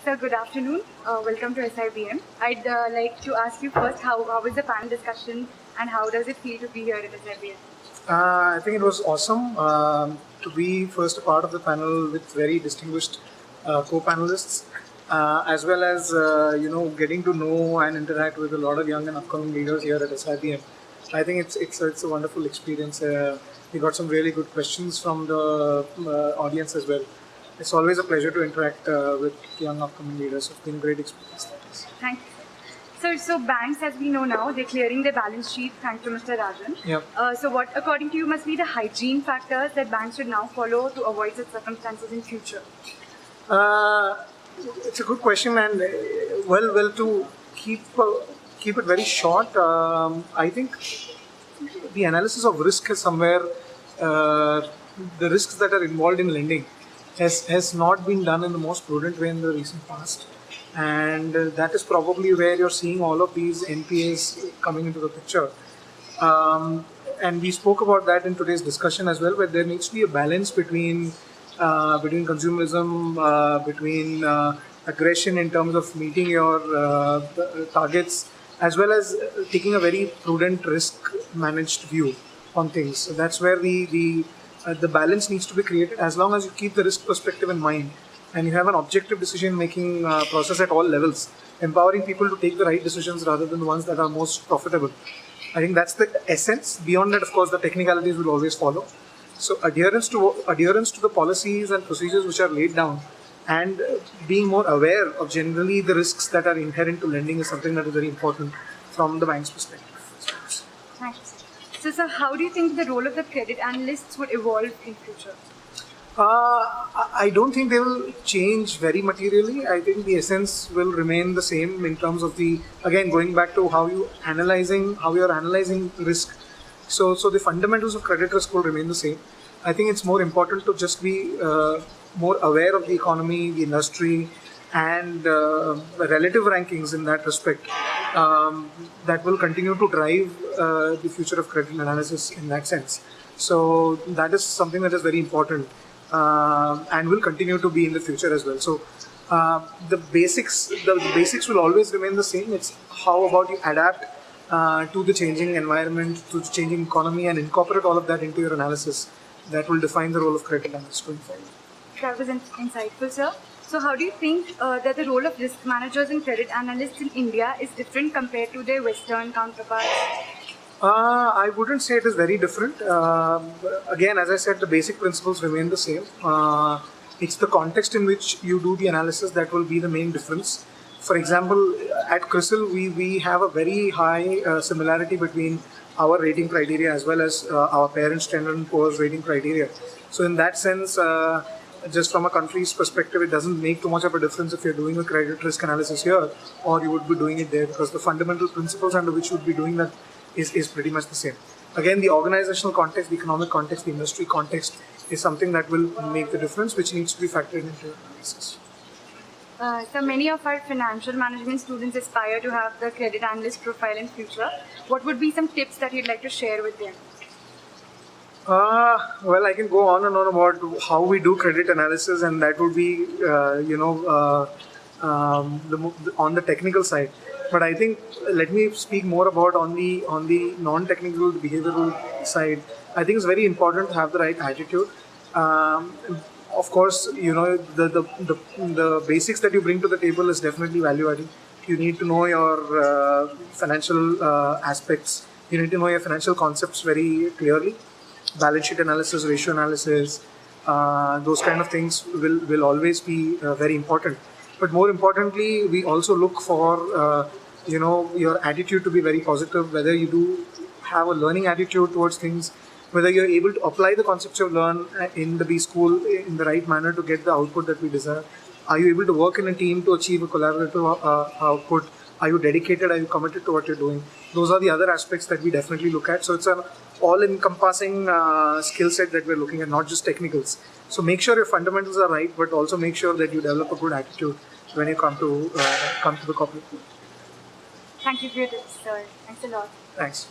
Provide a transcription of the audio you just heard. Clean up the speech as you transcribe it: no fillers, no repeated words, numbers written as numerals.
Sir, good afternoon. Welcome to SIBM. I'd like to ask you first, how was the panel discussion and how does it feel to be here at SIBM? I think it was awesome to be first a part of the panel with very distinguished co-panelists, as well as getting to know and interact with a lot of young and upcoming leaders here at SIBM. I think it's a wonderful experience. We got some really good questions from the audience as well. It's always a pleasure to interact with young upcoming leaders. It's been a great experience. Thank you. Sir, so banks, as we know now, they're clearing their balance sheet thanks to Mr. Rajan. Yep. So what, according to you, must be the hygiene factors that banks should now follow to avoid such circumstances in future? It's a good question, and well to keep it very short. I think the analysis of risk is somewhere the risks that are involved in lending has not been done in the most prudent way in the recent past, and that is probably where you're seeing all of these NPAs coming into the picture. And we spoke about that in today's discussion as well, where there needs to be a balance between consumerism, between aggression in terms of meeting your targets, as well as taking a very prudent risk-managed view on things. So that's where the balance needs to be created. As long as you keep the risk perspective in mind and you have an objective decision-making process at all levels, empowering people to take the right decisions rather than the ones that are most profitable. I think that's the essence. Beyond that, of course, the technicalities will always follow. So adherence to the policies and procedures which are laid down, and being more aware of generally the risks that are inherent to lending is something that is very important from the bank's perspective. Thanks. So, sir, how do you think the role of the credit analysts would evolve in future? I don't think they will change very materially. I think the essence will remain the same in terms of again going back to how you're analyzing risk. So the fundamentals of credit risk will remain the same. I think it's more important to just be more aware of the economy, the industry, and relative rankings in that respect. That will continue to drive the future of credit analysis in that sense. So that is something that is very important and will continue to be in the future as well. So the basics will always remain the same. It's how about you adapt to the changing environment, to the changing economy, and incorporate all of that into your analysis. That will define the role of credit analyst going forward. That was insightful, sir. So how do you think that the role of risk managers and credit analysts in India is different compared to their Western counterparts? I wouldn't say it is very different. Again, as I said, the basic principles remain the same. It's the context in which you do the analysis that will be the main difference. For example, at CRISIL, we have a very high similarity between our rating criteria as well as our parent Standard & Poor's rating criteria. So in that sense, just from a country's perspective, it doesn't make too much of a difference if you're doing a credit risk analysis here or you would be doing it there, because the fundamental principles under which you would be doing that is pretty much the same. Again, the organizational context, the economic context, the industry context is something that will make the difference, which needs to be factored into your analysis. So many of our financial management students aspire to have the credit analyst profile in future. What would be some tips that you'd like to share with them? Well, I can go on and on about how we do credit analysis, and that would be, on the technical side. But I think let me speak more about on the non-technical, behavioral side. I think it's very important to have the right attitude. Of course, the basics that you bring to the table is definitely value adding. You need to know your financial aspects. You need to know your financial concepts very clearly. Balance sheet analysis, ratio analysis, those kind of things will always be very important. But more importantly, we also look for your attitude to be very positive. Whether you do have a learning attitude towards things, whether you're able to apply the concepts you learn in the B school in the right manner to get the output that we desire. Are you able to work in a team to achieve a collaborative output? Are you dedicated? Are you committed to what you're doing? Those are the other aspects that we definitely look at. So it's an all-encompassing skill set that we're looking at, not just technicals. So make sure your fundamentals are right, but also make sure that you develop a good attitude when you come to the corporate world. Thank you for your tips, sir. Thanks a lot. Thanks.